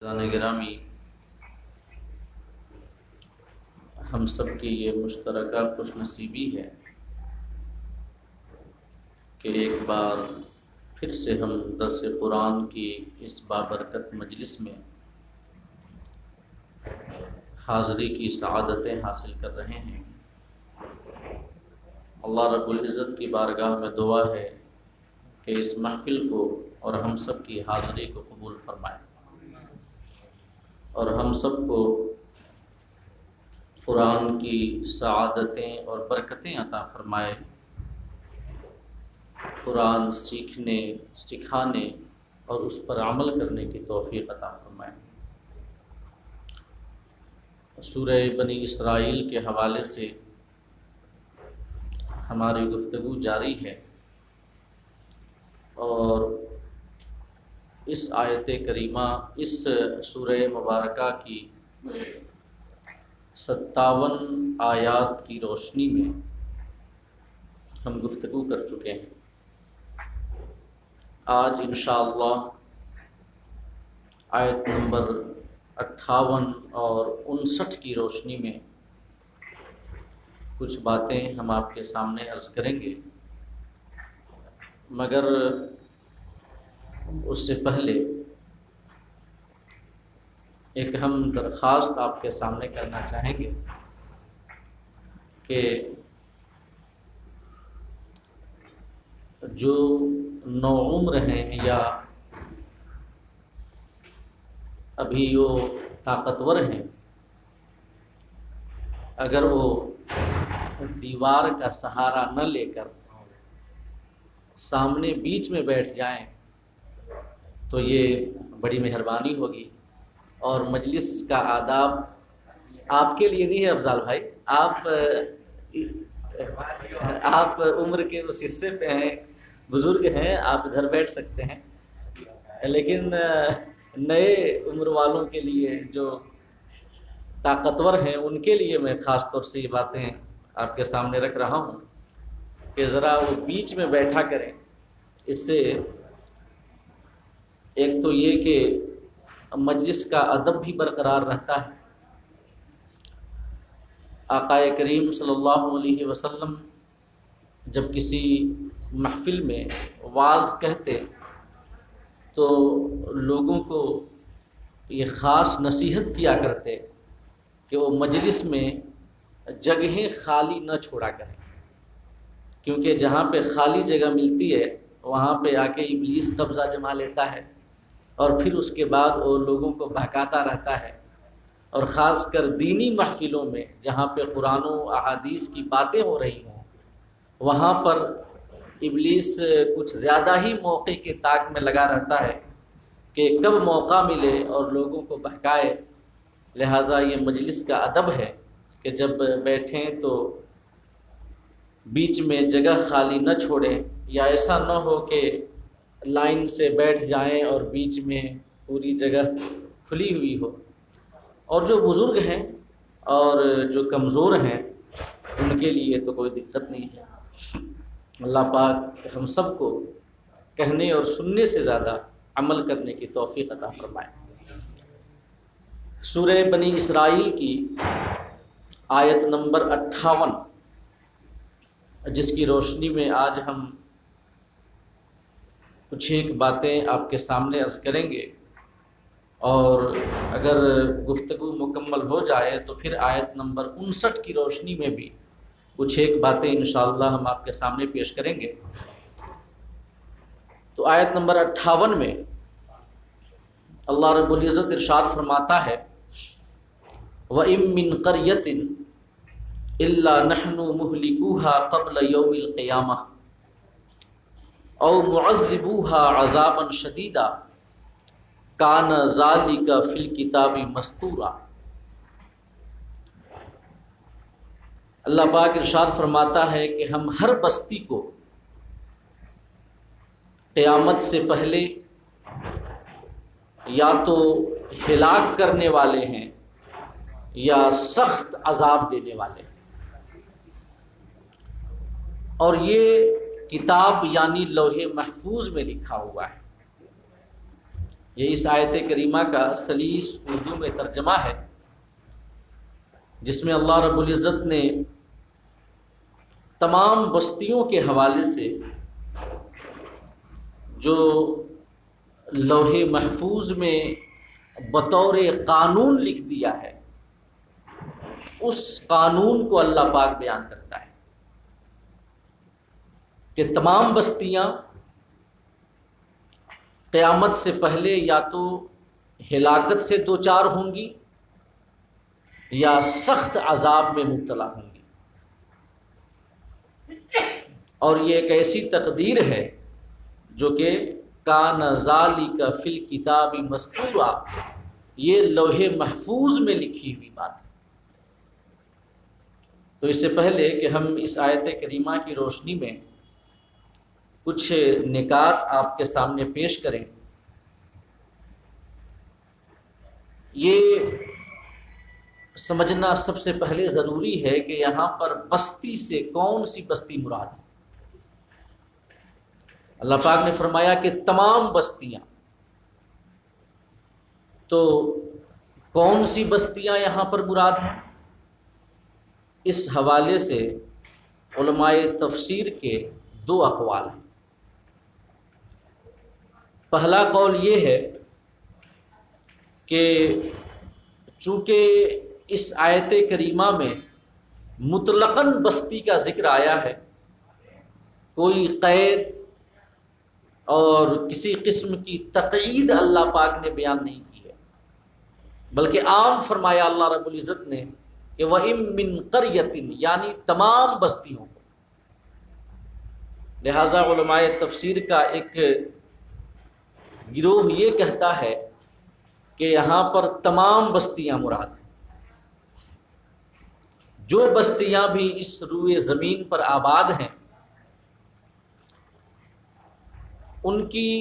عزیزان گرامی، ہم سب کی یہ مشترکہ خوش نصیبی ہے کہ ایک بار پھر سے ہم درس قرآن کی اس بابرکت مجلس میں حاضری کی سعادتیں حاصل کر رہے ہیں۔ اللہ رب العزت کی بارگاہ میں دعا ہے کہ اس محفل کو اور ہم سب کی حاضری کو قبول فرمائے اور ہم سب کو قرآن کی سعادتیں اور برکتیں عطا فرمائے، قرآن سیکھنے، سکھانے اور اس پر عمل کرنے کی توفیق عطا فرمائے۔ سورہ بنی اسرائیل کے حوالے سے ہماری گفتگو جاری ہے اور اس آیت کریمہ، اس سورہ مبارکہ کی 57 آیات کی روشنی میں ہم گفتگو کر چکے ہیں۔ آج انشاءاللہ آیت نمبر 58 اور 59 کی روشنی میں کچھ باتیں ہم آپ کے سامنے عرض کریں گے، مگر اس سے پہلے ایک ہم درخواست آپ کے سامنے کرنا چاہیں گے کہ جو نوعمر ہیں یا ابھی وہ طاقتور ہیں، اگر وہ دیوار کا سہارا نہ لے کر سامنے بیچ میں بیٹھ جائیں تو یہ بڑی مہربانی ہوگی، اور مجلس کا آداب آپ کے لیے نہیں ہے افضال بھائی، آپ عمر کے اس حصے پہ ہیں، بزرگ ہیں، آپ ادھر بیٹھ سکتے ہیں، لیکن نئے عمر والوں کے لیے جو طاقتور ہیں ان کے لیے میں خاص طور سے یہ باتیں آپ کے سامنے رکھ رہا ہوں کہ ذرا وہ بیچ میں بیٹھا کریں۔ اس سے ایک تو یہ کہ مجلس کا ادب بھی برقرار رہتا ہے۔ آقا کریم صلی اللہ علیہ وسلم جب کسی محفل میں وعظ کہتے تو لوگوں کو یہ خاص نصیحت کیا کرتے کہ وہ مجلس میں جگہیں خالی نہ چھوڑا کریں، کیونکہ جہاں پہ خالی جگہ ملتی ہے وہاں پہ آ کے ابلیس قبضہ جما لیتا ہے اور پھر اس کے بعد وہ لوگوں کو بہکاتا رہتا ہے، اور خاص کر دینی محفلوں میں جہاں پہ قرآن و احادیث کی باتیں ہو رہی ہوں وہاں پر ابلیس کچھ زیادہ ہی موقع کے طاق میں لگا رہتا ہے کہ کب موقع ملے اور لوگوں کو بہکائے۔ لہٰذا یہ مجلس کا ادب ہے کہ جب بیٹھیں تو بیچ میں جگہ خالی نہ چھوڑیں، یا ایسا نہ ہو کہ لائن سے بیٹھ جائیں اور بیچ میں پوری جگہ کھلی ہوئی ہو۔ اور جو بزرگ ہیں اور جو کمزور ہیں ان کے لیے تو کوئی دقت نہیں ہے۔ اللہ پاک ہم سب کو کہنے اور سننے سے زیادہ عمل کرنے کی توفیق عطا فرمائے۔ سورہ بنی اسرائیل کی آیت نمبر 58، جس کی روشنی میں آج ہم کچھ ایک باتیں آپ کے سامنے عرض کریں گے، اور اگر گفتگو مکمل ہو جائے تو پھر آیت نمبر 59 کی روشنی میں بھی کچھ ایک باتیں انشاءاللہ ہم آپ کے سامنے پیش کریں گے۔ تو آیت نمبر 58 میں اللہ رب العزت ارشاد فرماتا ہے وَإِن مِّن قَرْيَةٍ إِلَّا نَحْنُ مُهْلِكُوهَا قَبْلَ يَوْمِ الْقِيَامَةِ أَوْ مُعَذِّبُوهَا عَذَابًا شَدِيدًا كَانَ ذَلِكَ فِي الْكِتَابِ مَسْطُورًا۔ اللہ پاک ارشاد فرماتا ہے کہ ہم ہر بستی کو قیامت سے پہلے یا تو ہلاک کرنے والے ہیں یا سخت عذاب دینے والے ہیں، اور یہ کتاب یعنی لوح محفوظ میں لکھا ہوا ہے۔ یہ اس آیت کریمہ کا سلیس اردو میں ترجمہ ہے، جس میں اللہ رب العزت نے تمام بستیوں کے حوالے سے جو لوح محفوظ میں بطور قانون لکھ دیا ہے، اس قانون کو اللہ پاک بیان کرتا ہے کہ تمام بستیاں قیامت سے پہلے یا تو ہلاکت سے دوچار ہوں گی یا سخت عذاب میں مبتلا ہوں گی، اور یہ ایک ایسی تقدیر ہے جو کہ کان ذالک فی الکتاب مسطورا، یہ لوح محفوظ میں لکھی ہوئی بات ہے۔ تو اس سے پہلے کہ ہم اس آیت کریمہ کی روشنی میں کچھ نکات آپ کے سامنے پیش کریں، یہ سمجھنا سب سے پہلے ضروری ہے کہ یہاں پر بستی سے کون سی بستی مراد ہے۔ اللہ پاک نے فرمایا کہ تمام بستیاں، تو کون سی بستیاں یہاں پر مراد ہیں؟ اس حوالے سے علماء تفسیر کے دو اقوال ہیں۔ پہلا قول یہ ہے کہ چونکہ اس آیت کریمہ میں مطلقاً بستی کا ذکر آیا ہے، کوئی قید اور کسی قسم کی تقیید اللہ پاک نے بیان نہیں کی ہے، بلکہ عام فرمایا اللہ رب العزت نے کہ وَإِن مِّن قَرْيَةٍ، یعنی تمام بستیوں کو۔ لہذا علماء تفسیر کا ایک گروہ یہ کہتا ہے کہ یہاں پر تمام بستیاں مراد ہیں، جو بستیاں بھی اس روئے زمین پر آباد ہیں ان کی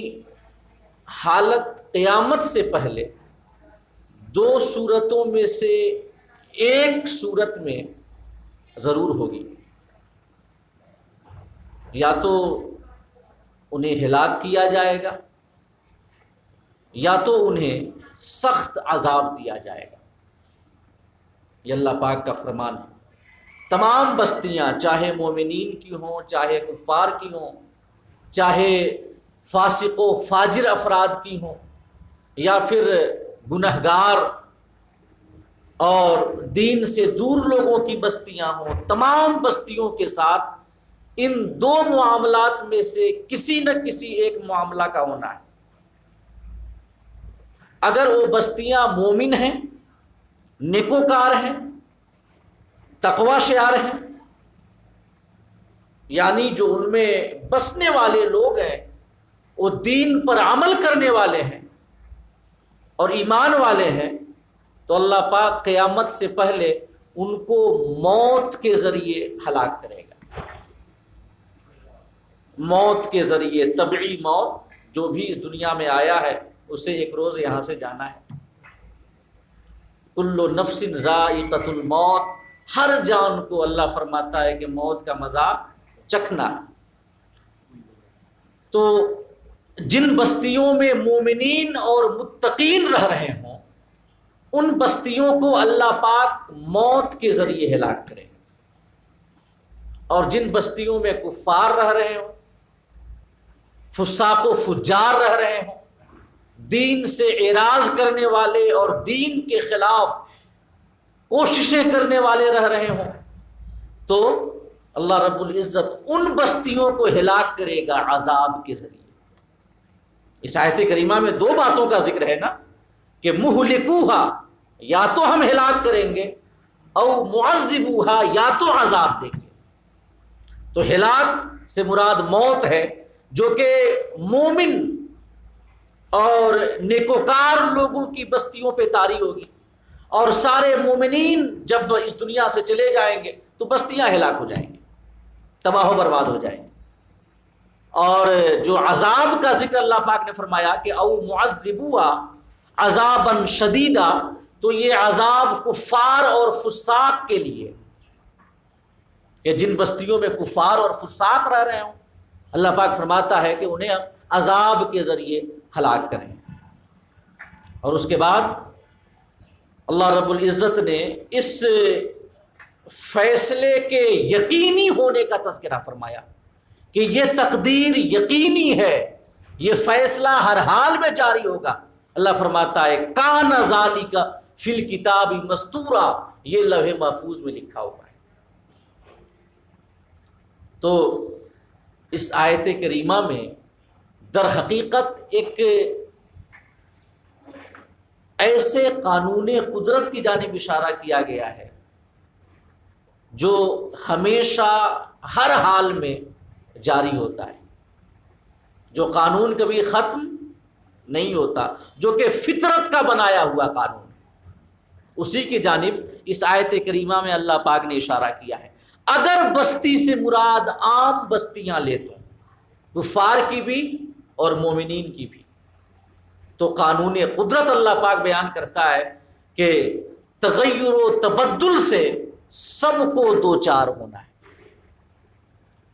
حالت قیامت سے پہلے دو صورتوں میں سے ایک صورت میں ضرور ہوگی، یا تو انہیں ہلاک کیا جائے گا یا تو انہیں سخت عذاب دیا جائے گا۔ یہ اللہ پاک کا فرمان ہے۔ تمام بستیاں چاہے مومنین کی ہوں، چاہے کفار کی ہوں، چاہے فاسق و فاجر افراد کی ہوں، یا پھر گنہگار اور دین سے دور لوگوں کی بستیاں ہوں، تمام بستیوں کے ساتھ ان دو معاملات میں سے کسی نہ کسی ایک معاملہ کا ہونا ہے۔ اگر وہ بستیاں مومن ہیں، نیکوکار ہیں، تقوی شعار ہیں، یعنی جو ان میں بسنے والے لوگ ہیں وہ دین پر عمل کرنے والے ہیں اور ایمان والے ہیں، تو اللہ پاک قیامت سے پہلے ان کو موت کے ذریعے ہلاک کرے گا۔ موت کے ذریعے، طبعی موت، جو بھی اس دنیا میں آیا ہے اسے ایک روز یہاں سے جانا ہے۔ کل نفس ذائقۃ الموت، ہر جان کو اللہ فرماتا ہے کہ موت کا مزہ چکھنا ہے۔ تو جن بستیوں میں مومنین اور متقین رہ رہے ہوں ان بستیوں کو اللہ پاک موت کے ذریعے ہلاک کرے، اور جن بستیوں میں کفار رہ رہے ہوں، فساق و فجار رہ رہے ہوں، دین سے اعراض کرنے والے اور دین کے خلاف کوششیں کرنے والے رہ رہے ہوں، تو اللہ رب العزت ان بستیوں کو ہلاک کرے گا عذاب کے ذریعے۔ اس آیت کریمہ میں دو باتوں کا ذکر ہے نا، کہ مہلکوہا، یا تو ہم ہلاک کریں گے، او معذبوہا، یا تو عذاب دیں گے۔ تو ہلاک سے مراد موت ہے، جو کہ مومن اور نیکوکار لوگوں کی بستیوں پہ طاری ہوگی، اور سارے مومنین جب اس دنیا سے چلے جائیں گے تو بستیاں ہلاک ہو جائیں گی، تباہ و برباد ہو جائیں گے۔ اور جو عذاب کا ذکر اللہ پاک نے فرمایا کہ او معذبوہا عذابا شدیدا، تو یہ عذاب کفار اور فساق کے لیے، کہ جن بستیوں میں کفار اور فساق رہ رہے ہوں اللہ پاک فرماتا ہے کہ انہیں عذاب کے ذریعے ہلاک کریں۔ اور اس کے بعد اللہ رب العزت نے اس فیصلے کے یقینی ہونے کا تذکرہ فرمایا کہ یہ تقدیر یقینی ہے، یہ فیصلہ ہر حال میں جاری ہوگا۔ اللہ فرماتا ہے کان ذالک فی الکتاب مستورا، یہ لوح محفوظ میں لکھا ہوا ہے۔ تو اس آیت کریمہ میں در حقیقت ایک ایسے قانون قدرت کی جانب اشارہ کیا گیا ہے جو ہمیشہ ہر حال میں جاری ہوتا ہے، جو قانون کبھی ختم نہیں ہوتا، جو کہ فطرت کا بنایا ہوا قانون ہے، اسی کی جانب اس آیت کریمہ میں اللہ پاک نے اشارہ کیا ہے۔ اگر بستی سے مراد عام بستیاں لے تو کفار کی بھی اور مومنین کی بھی، تو قانون قدرت اللہ پاک بیان کرتا ہے کہ تغیر و تبدل سے سب کو دوچار ہونا ہے۔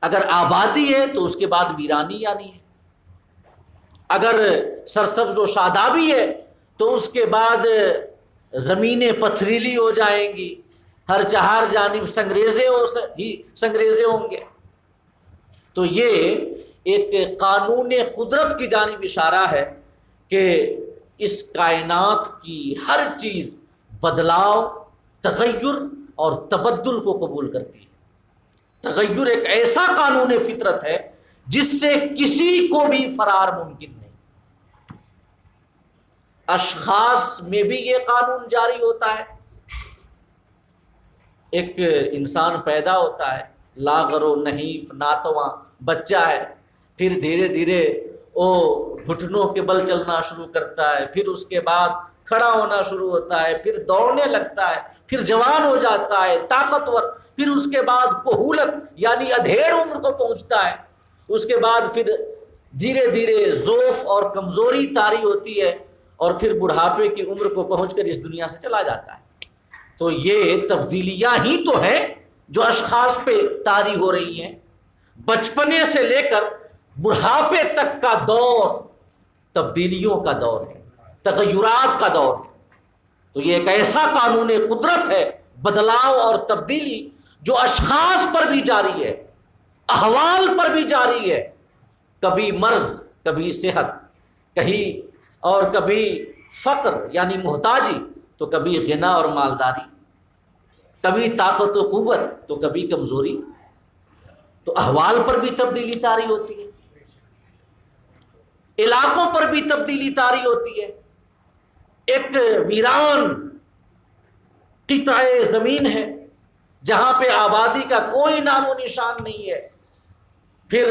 اگر آبادی ہے تو اس کے بعد ویرانی آنی ہے، اگر سرسبز و شادابی ہے تو اس کے بعد زمینیں پتھریلی ہو جائیں گی، ہر چہار جانب سنگریزے ہوں گے۔ تو یہ ایک قانون قدرت کی جانب اشارہ ہے کہ اس کائنات کی ہر چیز بدلاؤ، تغیر اور تبدل کو قبول کرتی ہے۔ تغیر ایک ایسا قانون فطرت ہے جس سے کسی کو بھی فرار ممکن نہیں۔ اشخاص میں بھی یہ قانون جاری ہوتا ہے۔ ایک انسان پیدا ہوتا ہے، لاغر و نحیف ناتواں بچہ ہے، پھر دھیرے دھیرے وہ گھٹنوں کے بل چلنا شروع کرتا ہے، پھر اس کے بعد کھڑا ہونا شروع ہوتا ہے، پھر دوڑنے لگتا ہے، پھر جوان ہو جاتا ہے، طاقتور، پھر اس کے بعد کہولت یعنی ادھیڑ عمر کو پہنچتا ہے، اس کے بعد پھر دھیرے دھیرے ضعف اور کمزوری طاری ہوتی ہے، اور پھر بڑھاپے کی عمر کو پہنچ کر اس دنیا سے چلا جاتا ہے۔ تو یہ تبدیلیاں ہی تو ہیں جو اشخاص پہ طاری ہو رہی ہیں۔ بچپنے سے لے کر بڑھاپے تک کا دور تبدیلیوں کا دور ہے، تغیرات کا دور ہے۔ تو یہ ایک ایسا قانون قدرت ہے، بدلاؤ اور تبدیلی، جو اشخاص پر بھی جاری ہے، احوال پر بھی جاری ہے۔ کبھی مرض، کبھی صحت، اور کبھی فقر یعنی محتاجی، تو کبھی غنا اور مالداری، کبھی طاقت و قوت تو کبھی کمزوری۔ تو احوال پر بھی تبدیلی طاری ہوتی ہے، علاقوں پر بھی تبدیلی طاری ہوتی ہے۔ ایک ویران قطع زمین ہے جہاں پہ آبادی کا کوئی نام و نشان نہیں ہے، پھر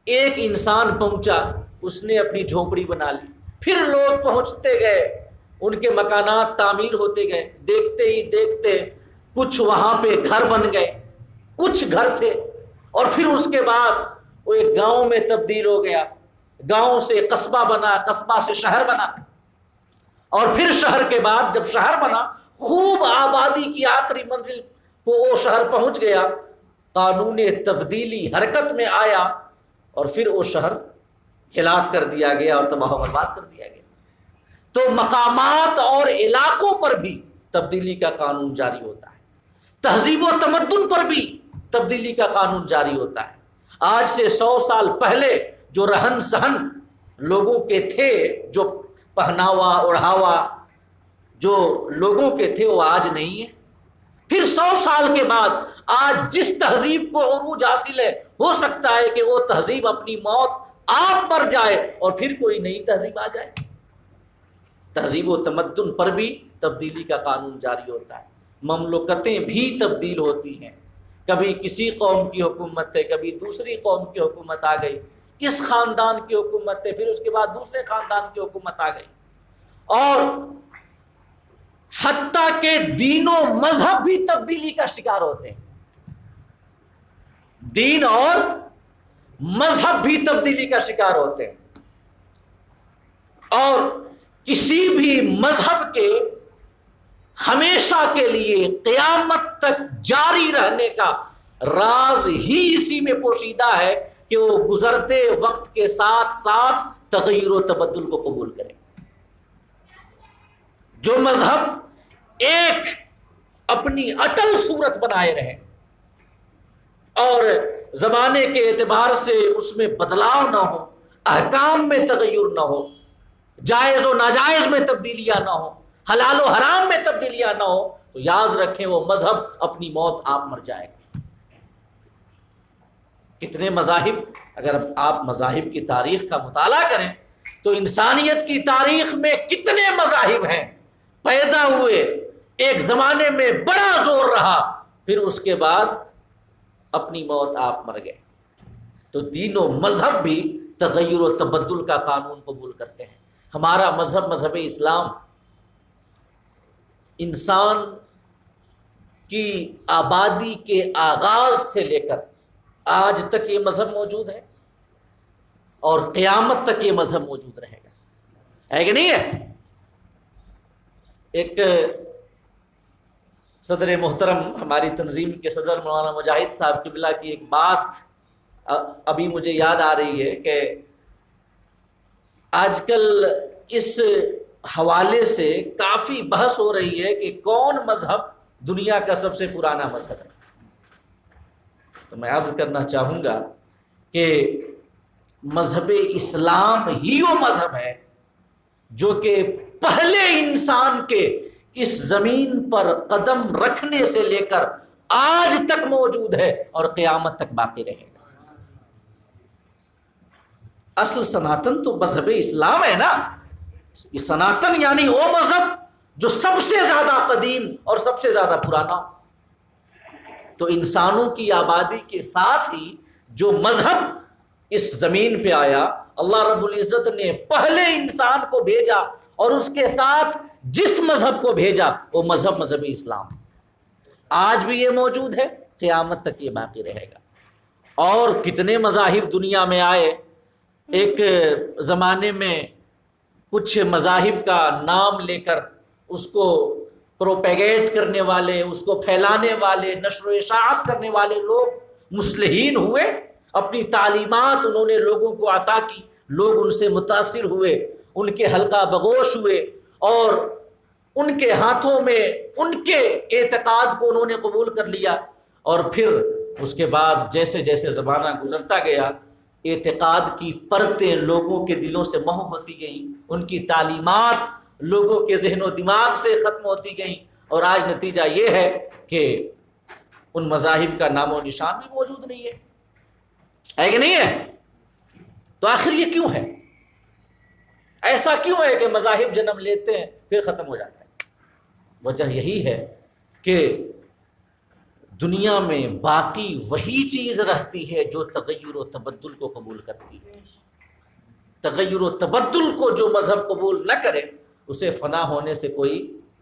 ایک انسان پہنچا، اس نے اپنی جھونپڑی بنا لی، پھر لوگ پہنچتے گئے، ان کے مکانات تعمیر ہوتے گئے، دیکھتے ہی دیکھتے کچھ وہاں پہ گھر بن گئے، کچھ گھر تھے، اور پھر اس کے بعد وہ ایک گاؤں میں تبدیل ہو گیا، گاؤں سے قصبہ بنا، قصبہ سے شہر بنا، اور پھر شہر کے بعد جب شہر بنا، خوب آبادی کی آخری منزل کو وہ شہر پہنچ گیا، قانون تبدیلی حرکت میں آیا، اور پھر وہ شہر ہلاک کر دیا گیا اور تباہ و برباد کر دیا گیا۔ تو مقامات اور علاقوں پر بھی تبدیلی کا قانون جاری ہوتا ہے، تہذیب و تمدن پر بھی تبدیلی کا قانون جاری ہوتا ہے۔ آج سے 100 سال پہلے جو رہن سہن لوگوں کے تھے، جو پہناوا اوڑھاوا جو لوگوں کے تھے، وہ آج نہیں ہے۔ پھر 100 سال کے بعد آج جس تہذیب کو عروج حاصل ہے، ہو سکتا ہے کہ وہ تہذیب اپنی موت آپ مر جائے اور پھر کوئی نئی تہذیب آ جائے۔ تہذیب و تمدن پر بھی تبدیلی کا قانون جاری ہوتا ہے۔ مملکتیں بھی تبدیل ہوتی ہیں، کبھی کسی قوم کی حکومت ہے، کبھی دوسری قوم کی حکومت آ گئی، اس خاندان کی حکومت ہے، پھر اس کے بعد دوسرے خاندان کی حکومت آ گئی، اور حتیٰ کہ دین و مذہب بھی تبدیلی کا شکار ہوتے ہیں۔ دین اور مذہب بھی تبدیلی کا شکار ہوتے ہیں، اور کسی بھی مذہب کے ہمیشہ کے لیے قیامت تک جاری رہنے کا راز ہی اسی میں پوشیدہ ہے کہ وہ گزرتے وقت کے ساتھ ساتھ تغیر و تبدل کو قبول کرے۔ جو مذہب ایک اپنی اٹل صورت بنائے رہے اور زمانے کے اعتبار سے اس میں بدلاؤ نہ ہو، احکام میں تغیر نہ ہو، جائز و ناجائز میں تبدیلیاں نہ ہو، حلال و حرام میں تبدیلیاں نہ ہو، تو یاد رکھیں وہ مذہب اپنی موت آپ مر جائے گا۔ کتنے مذاہب، اگر آپ مذاہب کی تاریخ کا مطالعہ کریں تو انسانیت کی تاریخ میں کتنے مذاہب ہیں پیدا ہوئے، ایک زمانے میں بڑا زور رہا، پھر اس کے بعد اپنی موت آپ مر گئے۔ تو دین و مذہب بھی تغیر و تبدل کا قانون قبول کرتے ہیں۔ ہمارا مذہب، مذہب اسلام، انسان کی آبادی کے آغاز سے لے کر آج تک یہ مذہب موجود ہے اور قیامت تک یہ مذہب موجود رہے گا، ہے کہ نہیں ہے؟ ایک صدر محترم، ہماری تنظیم کے صدر مولانا مجاہد صاحب قبلہ کی ایک بات ابھی مجھے یاد آ رہی ہے کہ آج کل اس حوالے سے کافی بحث ہو رہی ہے کہ کون مذہب دنیا کا سب سے پرانا مذہب ہے۔ تو میں عرض کرنا چاہوں گا کہ مذہب اسلام ہی وہ مذہب ہے جو کہ پہلے انسان کے اس زمین پر قدم رکھنے سے لے کر آج تک موجود ہے اور قیامت تک باقی رہے گا۔ اصل سناتن تو مذہب اسلام ہے نا۔ سناتن یعنی وہ مذہب جو سب سے زیادہ قدیم اور سب سے زیادہ پرانا۔ تو انسانوں کی آبادی کے ساتھ ہی جو مذہب اس زمین پہ آیا، اللہ رب العزت نے پہلے انسان کو بھیجا اور اس کے ساتھ جس مذہب کو بھیجا وہ مذہب مذہب اسلام آج بھی یہ موجود ہے، قیامت تک یہ باقی رہے گا۔ اور کتنے مذاہب دنیا میں آئے۔ ایک زمانے میں کچھ مذاہب کا نام لے کر اس کو پروپیگیٹ کرنے والے، اس کو پھیلانے والے، نشر و اشاعت کرنے والے لوگ مصلحین ہوئے، اپنی تعلیمات انہوں نے لوگوں کو عطا کی، لوگ ان سے متاثر ہوئے، ان کے حلقہ بگوش ہوئے اور ان کے ہاتھوں میں ان کے اعتقاد کو انہوں نے قبول کر لیا۔ اور پھر اس کے بعد جیسے جیسے زمانہ گزرتا گیا، اعتقاد کی پرتیں لوگوں کے دلوں سے محو ہوتی گئیں، ان کی تعلیمات لوگوں کے ذہن و دماغ سے ختم ہوتی گئیں، اور آج نتیجہ یہ ہے کہ ان مذاہب کا نام و نشان بھی موجود نہیں ہے کہ نہیں ہے؟ تو آخر یہ کیوں ہے؟ ایسا کیوں ہے کہ مذاہب جنم لیتے ہیں پھر ختم ہو جاتے ہیں؟ وجہ یہی ہے کہ دنیا میں باقی وہی چیز رہتی ہے جو تغیر و تبدل کو قبول کرتی ہے۔ تغیر و تبدل کو جو مذہب قبول نہ کرے اسے فنا ہونے سے کوئی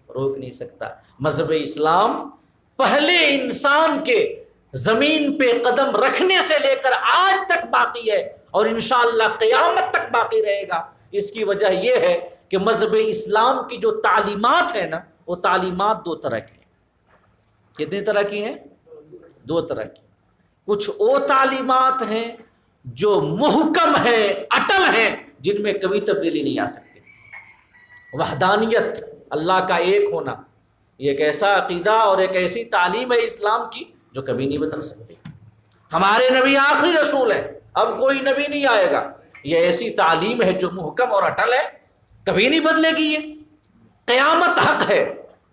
روک نہیں سکتا۔ مذہب اسلام پہلے انسان کے زمین پہ قدم رکھنے سے لے کر آج تک باقی ہے اور انشاءاللہ قیامت تک باقی رہے گا۔ اس کی وجہ یہ ہے کہ مذہب اسلام کی جو تعلیمات ہیں نا، وہ تعلیمات دو طرح کی ہیں۔ کتنی طرح کی ہیں؟ دو طرح کی۔ کچھ وہ تعلیمات ہیں جو محکم ہیں، اٹل ہیں، جن میں کبھی تبدیلی نہیں آ سکتی۔ وحدانیت، اللہ کا ایک ہونا، یہ ایک ایسا عقیدہ اور ایک ایسی تعلیم ہے اسلام کی جو کبھی نہیں بدل سکتی۔ ہمارے نبی آخری رسول ہے، اب کوئی نبی نہیں آئے گا۔ یہ ایسی تعلیم ہے جو محکم اور اٹل ہے، کبھی نہیں بدلے گی۔ یہ قیامت حق ہے،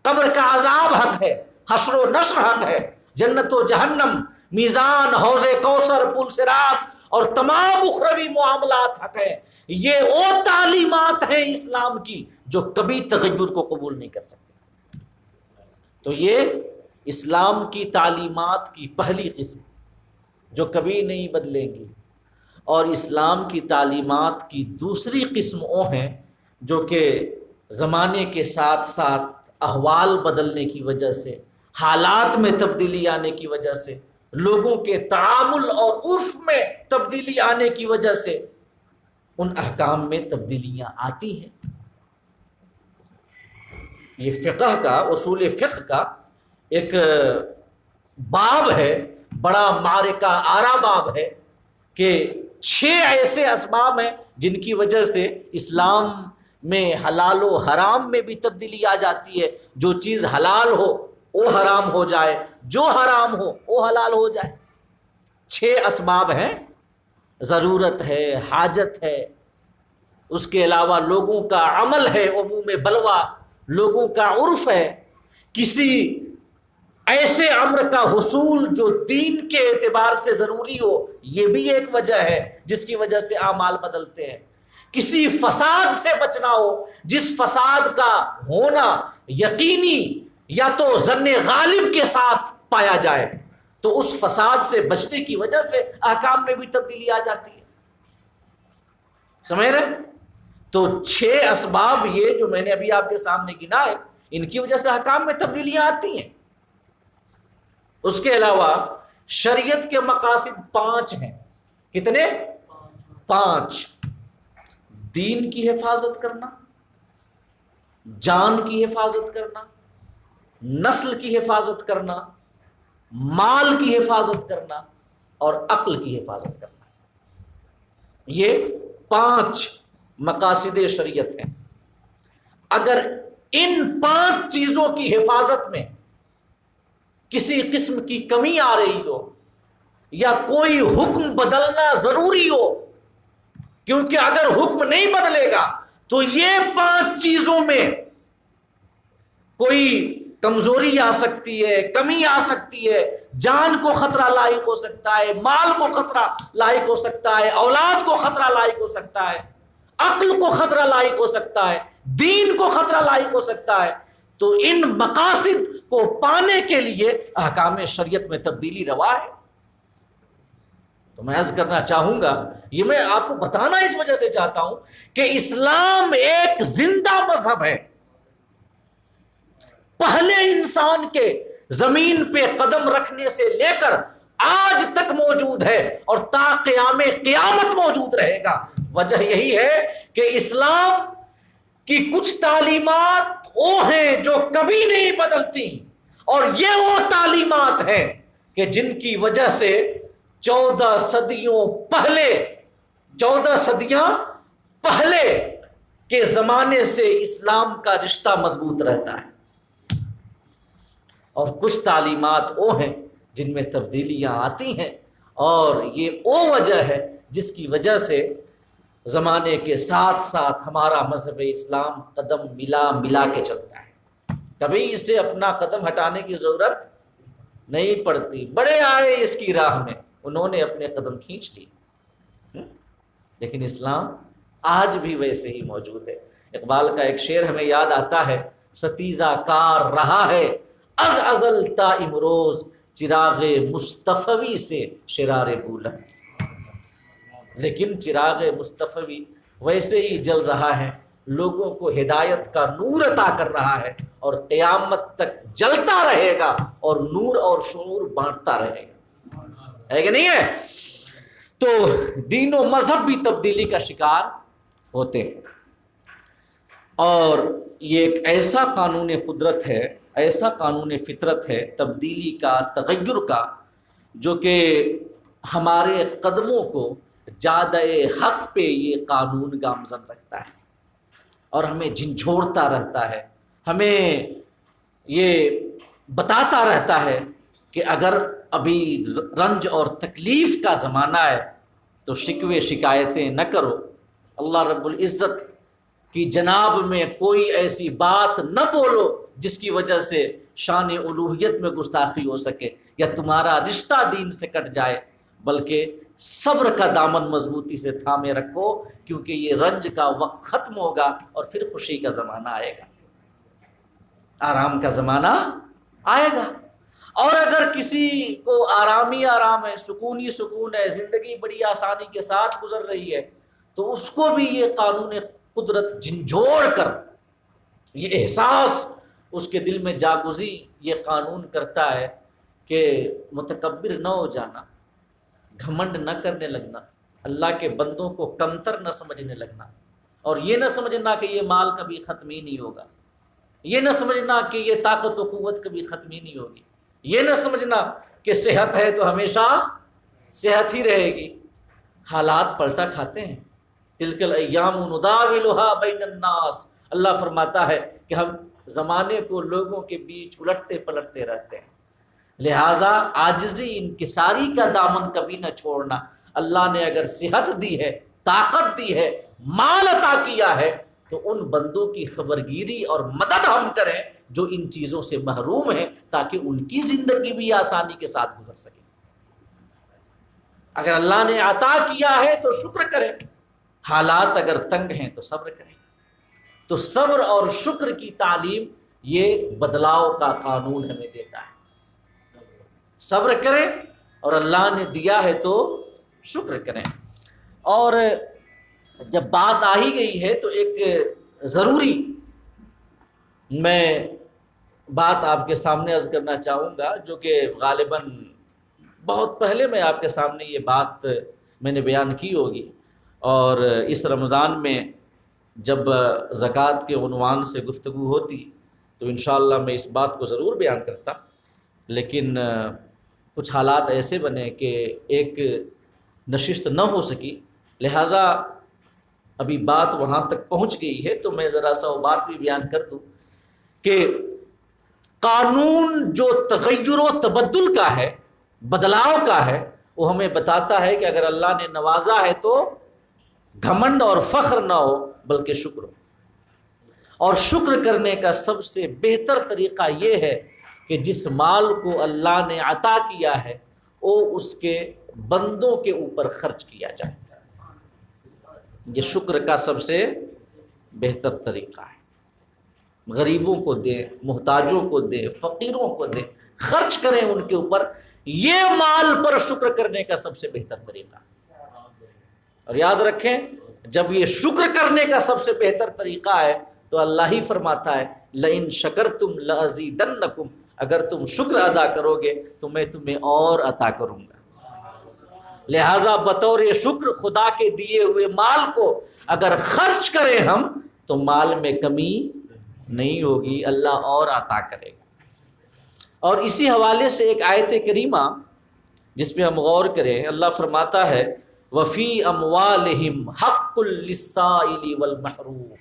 قبر کا عذاب حق ہے، حشر و نشر حق ہے، جنت و جہنم، میزان، حوض کوثر، پل صراط اور تمام اخروی معاملات حق ہے۔ یہ وہ تعلیمات ہیں اسلام کی جو کبھی تغیر کو قبول نہیں کر سکتے۔ تو یہ اسلام کی تعلیمات کی پہلی قسم جو کبھی نہیں بدلیں گی، اور اسلام کی تعلیمات کی دوسری قسم وہ ہیں جو کہ زمانے کے ساتھ ساتھ احوال بدلنے کی وجہ سے، حالات میں تبدیلی آنے کی وجہ سے، لوگوں کے تعامل اور عرف میں تبدیلی آنے کی وجہ سے ان احکام میں تبدیلیاں آتی ہیں۔ یہ فقہ کا، اصول فقہ کا ایک باب ہے، بڑا معرکہ آرا باب ہے کہ 6 ایسے اسباب ہیں جن کی وجہ سے اسلام میں حلال و حرام میں بھی تبدیلی آ جاتی ہے. جو چیز حلال ہو وہ حرام ہو جائے، جو حرام ہو وہ حلال ہو جائے. 6 اسباب ہیں، ضرورت ہے، حاجت ہے، اس کے علاوہ لوگوں کا عمل ہے، عموم بلوا، لوگوں کا عرف ہے، کسی ایسے امر کا حصول جو دین کے اعتبار سے ضروری ہو، یہ بھی ایک وجہ ہے جس کی وجہ سے اعمال بدلتے ہیں. کسی فساد سے بچنا ہو، جس فساد کا ہونا یقینی یا تو ظن غالب کے ساتھ پایا جائے، تو اس فساد سے بچنے کی وجہ سے احکام میں بھی تبدیلی آ جاتی ہے. سمجھ رہے؟ تو 6 اسباب یہ جو میں نے ابھی آپ کے سامنے گنائے، ان کی وجہ سے احکام میں تبدیلیاں آتی ہیں. اس کے علاوہ شریعت کے مقاصد 5 ہیں. کتنے؟ 5. دین کی حفاظت کرنا، جان کی حفاظت کرنا، نسل کی حفاظت کرنا، مال کی حفاظت کرنا اور عقل کی حفاظت کرنا. یہ 5 مقاصد شریعت ہیں. اگر ان 5 چیزوں کی حفاظت میں کسی قسم کی کمی آ رہی ہو یا کوئی حکم بدلنا ضروری ہو، کیونکہ اگر حکم نہیں بدلے گا تو یہ 5 چیزوں میں کوئی کمزوری آ سکتی ہے، کمی آ سکتی ہے، جان کو خطرہ لاحق ہو سکتا ہے، مال کو خطرہ لاحق ہو سکتا ہے، اولاد کو خطرہ لاحق ہو سکتا ہے، عقل کو خطرہ لاحق ہو سکتا ہے، دین کو خطرہ لاحق ہو سکتا ہے. تو ان مقاصد کو پانے کے لیے احکام شریعت میں تبدیلی روا ہے. تو میں عرض کرنا چاہوں گا، یہ میں آپ کو بتانا اس وجہ سے چاہتا ہوں کہ اسلام ایک زندہ مذہب ہے. پہلے انسان کے زمین پہ قدم رکھنے سے لے کر آج تک موجود ہے اور تا قیام قیامت موجود رہے گا. وجہ یہی ہے کہ اسلام کی کچھ تعلیمات وہ ہیں جو کبھی نہیں بدلتی، اور یہ وہ تعلیمات ہیں کہ جن کی وجہ سے 14 صدیاں پہلے کے زمانے سے اسلام کا رشتہ مضبوط رہتا ہے. اور کچھ تعلیمات وہ ہیں جن میں تبدیلیاں آتی ہیں، اور یہ وہ وجہ ہے جس کی وجہ سے زمانے کے ساتھ ساتھ ہمارا مذہب اسلام قدم ملا کے چلتا ہے. کبھی اس سے اپنا قدم ہٹانے کی ضرورت نہیں پڑتی. بڑے آئے اس کی راہ میں، انہوں نے اپنے قدم کھینچ لیے، لیکن اسلام آج بھی ویسے ہی موجود ہے. اقبال کا ایک شعر ہمیں یاد آتا ہے، ستیزہ کار رہا ہے از ازل تا امروز، چراغ مصطفی سے شرار بولند. لیکن چراغ مصطفی ویسے ہی جل رہا ہے، لوگوں کو ہدایت کا نور عطا کر رہا ہے، اور قیامت تک جلتا رہے گا اور نور اور شعور بانٹتا رہے گا. ہے کہ نہیں ہے؟ تو دین و مذہب بھی تبدیلی کا شکار ہوتے ہیں، اور یہ ایک ایسا قانون قدرت ہے، ایسا قانون فطرت ہے تبدیلی کا، تغیر کا، جو کہ ہمارے قدموں کو جادہ حق پہ یہ قانون گامزن رکھتا ہے اور ہمیں جھنجھوڑتا رہتا ہے، ہمیں یہ بتاتا رہتا ہے کہ اگر ابھی رنج اور تکلیف کا زمانہ ہے تو شکوے شکایتیں نہ کرو. اللہ رب العزت کی جناب میں کوئی ایسی بات نہ بولو جس کی وجہ سے شان الوہیت میں گستاخی ہو سکے یا تمہارا رشتہ دین سے کٹ جائے، بلکہ صبر کا دامن مضبوطی سے تھامے رکھو، کیونکہ یہ رنج کا وقت ختم ہوگا اور پھر خوشی کا زمانہ آئے گا، آرام کا زمانہ آئے گا. اور اگر کسی کو آرام ہے، سکون ہے، زندگی بڑی آسانی کے ساتھ گزر رہی ہے، تو اس کو بھی یہ قانون قدرت جھنجھوڑ کر، یہ احساس اس کے دل میں جاگزی یہ قانون کرتا ہے کہ متکبر نہ ہو جانا، گھمنڈ نہ کرنے لگنا، اللہ کے بندوں کو کمتر نہ سمجھنے لگنا، اور یہ نہ سمجھنا کہ یہ مال کبھی ختم ہی نہیں ہوگا، یہ نہ سمجھنا کہ یہ طاقت و قوت کبھی ختم ہی نہیں ہوگی، یہ نہ سمجھنا کہ صحت ہے تو ہمیشہ صحت ہی رہے گی. حالات پلٹا کھاتے ہیں، تلک الایام نداولها بین الناس، اللہ فرماتا ہے کہ ہم زمانے کو لوگوں کے بیچ الٹتے پلٹتے رہتے ہیں، لہٰذا عاجزی انکساری کا دامن کبھی نہ چھوڑنا۔ اللہ نے اگر صحت دی ہے، طاقت دی ہے، مال عطا کیا ہے، تو ان بندوں کی خبرگیری اور مدد ہم کریں جو ان چیزوں سے محروم ہیں، تاکہ ان کی زندگی بھی آسانی کے ساتھ گزر سکے۔ اگر اللہ نے عطا کیا ہے تو شکر کریں، حالات اگر تنگ ہیں تو صبر کریں۔ تو صبر اور شکر کی تعلیم یہ بدلاؤ کا قانون ہمیں دیتا ہے۔ صبر کریں اور اللہ نے دیا ہے تو شکر کریں۔ اور جب بات آ ہی گئی ہے تو ایک ضروری میں بات آپ کے سامنے عرض کرنا چاہوں گا، جو کہ غالباً بہت پہلے میں آپ کے سامنے یہ بات میں نے بیان کی ہوگی، اور اس رمضان میں جب زکوٰۃ کے عنوان سے گفتگو ہوتی تو انشاءاللہ میں اس بات کو ضرور بیان کرتا، لیکن کچھ حالات ایسے بنے کہ ایک نشست نہ ہو سکی، لہٰذا ابھی بات وہاں تک پہنچ گئی ہے تو میں ذرا سا وہ بات بھی بیان کر دوں کہ قانون جو تغیر و تبدل کا ہے، بدلاؤ کا ہے، وہ ہمیں بتاتا ہے کہ اگر اللہ نے نوازا ہے تو گھمنڈ اور فخر نہ ہو بلکہ شکر ہو۔ اور شکر کرنے کا سب سے بہتر طریقہ یہ ہے کہ جس مال کو اللہ نے عطا کیا ہے وہ اس کے بندوں کے اوپر خرچ کیا جائے۔ یہ شکر کا سب سے بہتر طریقہ ہے۔ غریبوں کو دیں، محتاجوں کو دیں، فقیروں کو دیں، خرچ کریں ان کے اوپر، یہ مال پر شکر کرنے کا سب سے بہتر طریقہ ہے۔ اور یاد رکھیں جب یہ شکر کرنے کا سب سے بہتر طریقہ ہے تو اللہ ہی فرماتا ہے لئن شکرتم لازیدنکم، اگر تم شکر ادا کرو گے تو میں تمہیں اور عطا کروں گا۔ لہٰذا بطور شکر خدا کے دیے ہوئے مال کو اگر خرچ کریں ہم تو مال میں کمی نہیں ہوگی، اللہ اور عطا کرے گا۔ اور اسی حوالے سے ایک آیت کریمہ جس پہ ہم غور کریں، اللہ فرماتا ہے وفی اموالہم حق للسائل والمحروم،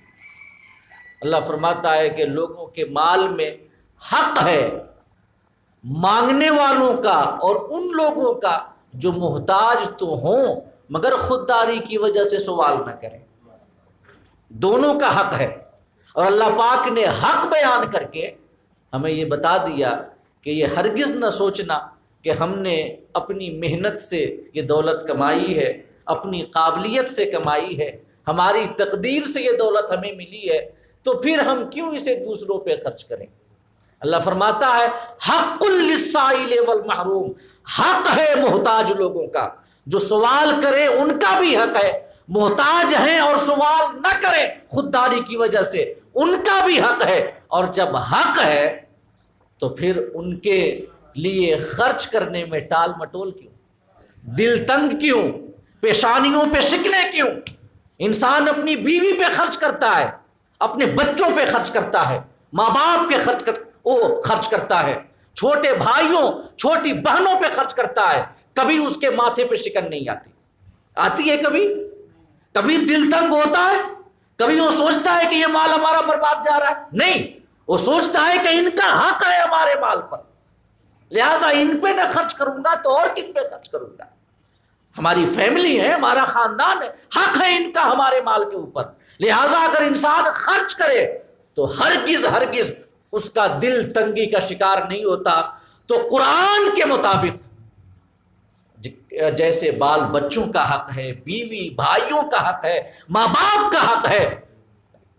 اللہ فرماتا ہے کہ لوگوں کے مال میں حق ہے مانگنے والوں کا اور ان لوگوں کا جو محتاج تو ہوں مگر خودداری کی وجہ سے سوال نہ کریں، دونوں کا حق ہے۔ اور اللہ پاک نے حق بیان کر کے ہمیں یہ بتا دیا کہ یہ ہرگز نہ سوچنا کہ ہم نے اپنی محنت سے یہ دولت کمائی ہے، اپنی قابلیت سے کمائی ہے، ہماری تقدیر سے یہ دولت ہمیں ملی ہے، تو پھر ہم کیوں اسے دوسروں پہ خرچ کریں۔ اللہ فرماتا ہے حق للسائل والمحروم، حق ہے محتاج لوگوں کا، جو سوال کرے ان کا بھی حق ہے، محتاج ہیں اور سوال نہ کریں خودداری کی وجہ سے ان کا بھی حق ہے۔ اور جب حق ہے تو پھر ان کے لیے خرچ کرنے میں ٹال مٹول کیوں، دل تنگ کیوں، پیشانیوں پہ شکنے کیوں؟ انسان اپنی بیوی پہ خرچ کرتا ہے، اپنے بچوں پہ خرچ کرتا ہے، ماں باپ کے خرچ کرتا ہے، چھوٹے بھائیوں چھوٹی بہنوں پہ خرچ کرتا ہے، کبھی اس کے ماتھے پہ شکن نہیں آتی ہے؟ کبھی دل تنگ ہوتا ہے؟ کبھی وہ سوچتا ہے کہ یہ مال ہمارا برباد جا رہا ہے؟ نہیں، وہ سوچتا ہے کہ ان کا حق ہے ہمارے مال پر، لہٰذا ان پہ نہ خرچ کروں گا تو اور کن پہ خرچ کروں گا؟ ہماری فیملی ہے، ہمارا خاندان ہے، حق ہے ان کا ہمارے مال کے اوپر، لہٰذا اگر انسان خرچ کرے تو ہرگز اس کا دل تنگی کا شکار نہیں ہوتا۔ تو قرآن کے مطابق جیسے بال بچوں کا حق ہے، بیوی بھائیوں کا حق ہے، ماں باپ کا حق ہے،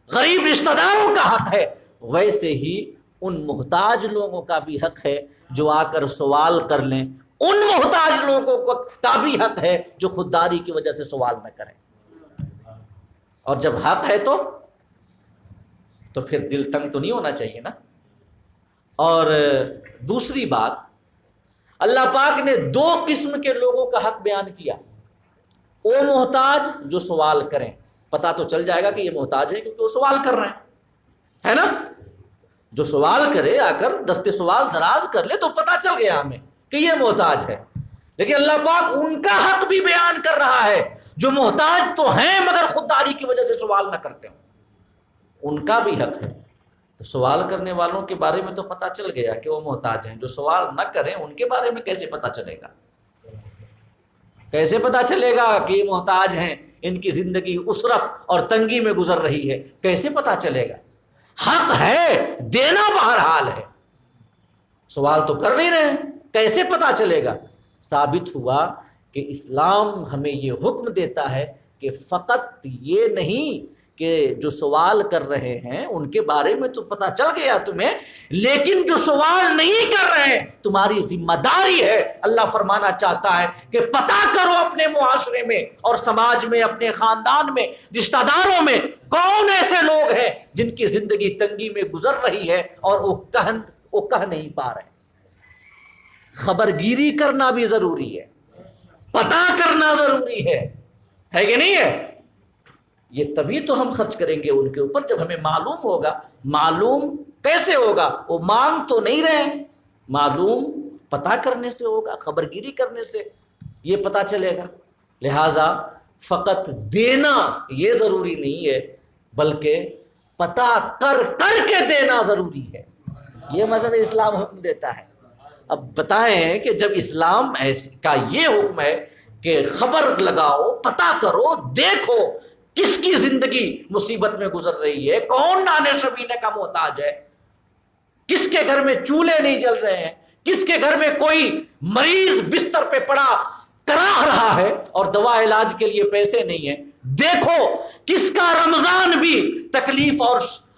غریب رشتہ داروں کا حق ہے، ویسے ہی ان محتاج لوگوں کا بھی حق ہے جو آ کر سوال کر لیں، ان محتاج لوگوں کا بھی حق ہے جو خودداری کی وجہ سے سوال نہ کریں۔ اور جب حق ہے تو پھر دل تنگ تو نہیں ہونا چاہیے نا۔ اور دوسری بات، اللہ پاک نے 2 قسم کے لوگوں کا حق بیان کیا، وہ محتاج جو سوال کریں، پتہ تو چل جائے گا کہ یہ محتاج ہے کیونکہ وہ سوال کر رہے ہیں، ہے نا؟ جو سوال کرے آ کر دستے سوال دراز کر لے تو پتہ چل گیا ہمیں کہ یہ محتاج ہے۔ لیکن اللہ پاک ان کا حق بھی بیان کر رہا ہے جو محتاج تو ہیں مگر خودداری کی وجہ سے سوال نہ کرتے ہوں، ان کا بھی حق ہے۔ تو سوال کرنے والوں کے بارے میں تو پتہ چل گیا کہ وہ محتاج ہیں، جو سوال نہ کریں ان کے بارے میں کیسے پتہ چلے گا؟ کیسے پتہ چلے گا کہ یہ محتاج ہیں، ان کی زندگی اسرت اور تنگی میں گزر رہی ہے؟ کیسے پتہ چلے گا؟ حق ہے، دینا بہرحال ہے، سوال تو کر نہیں رہے ہیں، کیسے پتہ چلے گا؟ ثابت ہوا کہ اسلام ہمیں یہ حکم دیتا ہے کہ فقط یہ نہیں کہ جو سوال کر رہے ہیں ان کے بارے میں تو پتہ چل گیا تمہیں، لیکن جو سوال نہیں کر رہے ہیں تمہاری ذمہ داری ہے۔ اللہ فرمانا چاہتا ہے کہ پتہ کرو اپنے معاشرے میں اور سماج میں، اپنے خاندان میں، رشتہ داروں میں کون ایسے لوگ ہیں جن کی زندگی تنگی میں گزر رہی ہے اور وہ کہہ نہیں پا رہے۔ خبرگیری کرنا بھی ضروری ہے، پتہ کرنا ضروری ہے کہ نہیں ہے؟ یہ تبھی تو ہم خرچ کریں گے ان کے اوپر جب ہمیں معلوم ہوگا۔ معلوم کیسے ہوگا؟ وہ مانگ تو نہیں رہے، معلوم پتہ کرنے سے ہوگا، خبرگیری کرنے سے یہ پتہ چلے گا۔ لہٰذا فقط دینا یہ ضروری نہیں ہے، بلکہ پتہ کر کے دینا ضروری ہے، یہ مذہب اسلام حکم دیتا ہے۔ اب بتائیں کہ جب اسلام کا یہ حکم ہے کہ خبر لگاؤ، پتہ کرو، دیکھو کس کی زندگی مصیبت میں گزر رہی ہے، کون نانے شبینے کا محتاج ہے، کس کے گھر میں چولہے نہیں جل رہے ہیں، کس کے گھر میں کوئی مریض بستر پہ پڑا کراہ رہا ہے اور دوا علاج کے لیے پیسے نہیں ہیں، دیکھو کس کا رمضان بھی تکلیف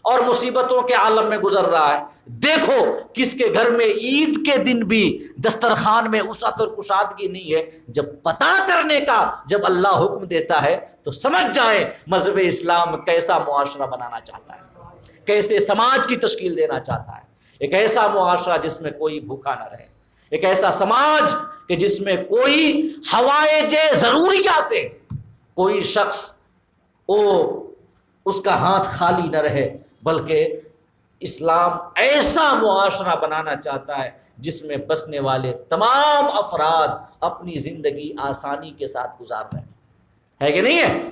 اور مصیبتوں کے عالم میں گزر رہا ہے، دیکھو کس کے گھر میں عید کے دن بھی دسترخوان میں وسعت اور کشادگی نہیں ہے۔ جب پتہ کرنے کا جب اللہ حکم دیتا ہے تو سمجھ جائیں مذہب اسلام کیسا معاشرہ بنانا چاہتا ہے، کیسے سماج کی تشکیل دینا چاہتا ہے۔ ایک ایسا معاشرہ جس میں کوئی بھوکا نہ رہے، ایک ایسا سماج کہ جس میں کوئی حوائج ضروریہ سے کوئی شخص اس کا ہاتھ خالی نہ رہے، بلکہ اسلام ایسا معاشرہ بنانا چاہتا ہے جس میں بسنے والے تمام افراد اپنی زندگی آسانی کے ساتھ گزار رہے ہیں، ہے کہ نہیں ہے؟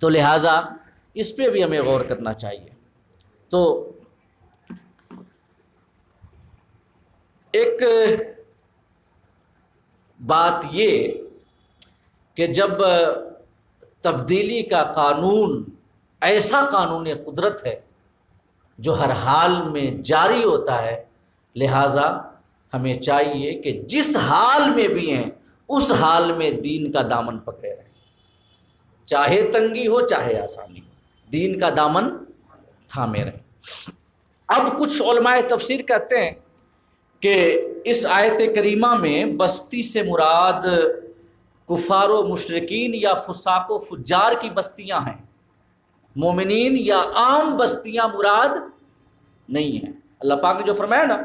تو لہٰذا اس پہ بھی ہمیں غور کرنا چاہیے۔ تو ایک بات یہ کہ جب تبدیلی کا قانون ایسا قانون قدرت ہے جو ہر حال میں جاری ہوتا ہے، لہٰذا ہمیں چاہیے کہ جس حال میں بھی ہیں اس حال میں دین کا دامن پکڑے رہیں، چاہے تنگی ہو چاہے آسانی ہو، دین کا دامن تھامے رہیں۔ اب کچھ علماء تفسیر کہتے ہیں کہ اس آیت کریمہ میں بستی سے مراد کفار و مشرکین یا فساق و فجار کی بستیاں ہیں، مومنین یا عام بستیاں مراد نہیں ہیں۔ اللہ پاک نے جو فرمایا نا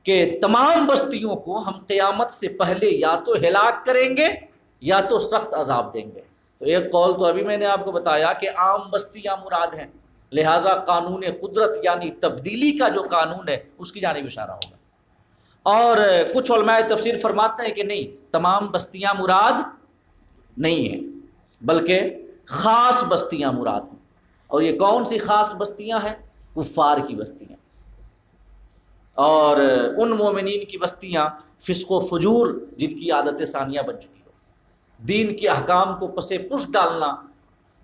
کہ تمام بستیوں کو ہم قیامت سے پہلے یا تو ہلاک کریں گے یا تو سخت عذاب دیں گے، تو ایک قول تو ابھی میں نے آپ کو بتایا کہ عام بستیاں مراد ہیں، لہٰذا قانون قدرت یعنی تبدیلی کا جو قانون ہے اس کی جانب اشارہ ہوگا۔ اور کچھ علماء تفسیر فرماتے ہیں کہ نہیں، تمام بستیاں مراد نہیں ہیں بلکہ خاص بستیاں مراد ہیں۔ اور یہ کون سی خاص بستیاں ہیں؟ کفار کی بستیاں اور ان مومنین کی بستیاں فسق و فجور جن کی عادت ثانیہ بن چکی ہو، دین کے احکام کو پس پش ڈالنا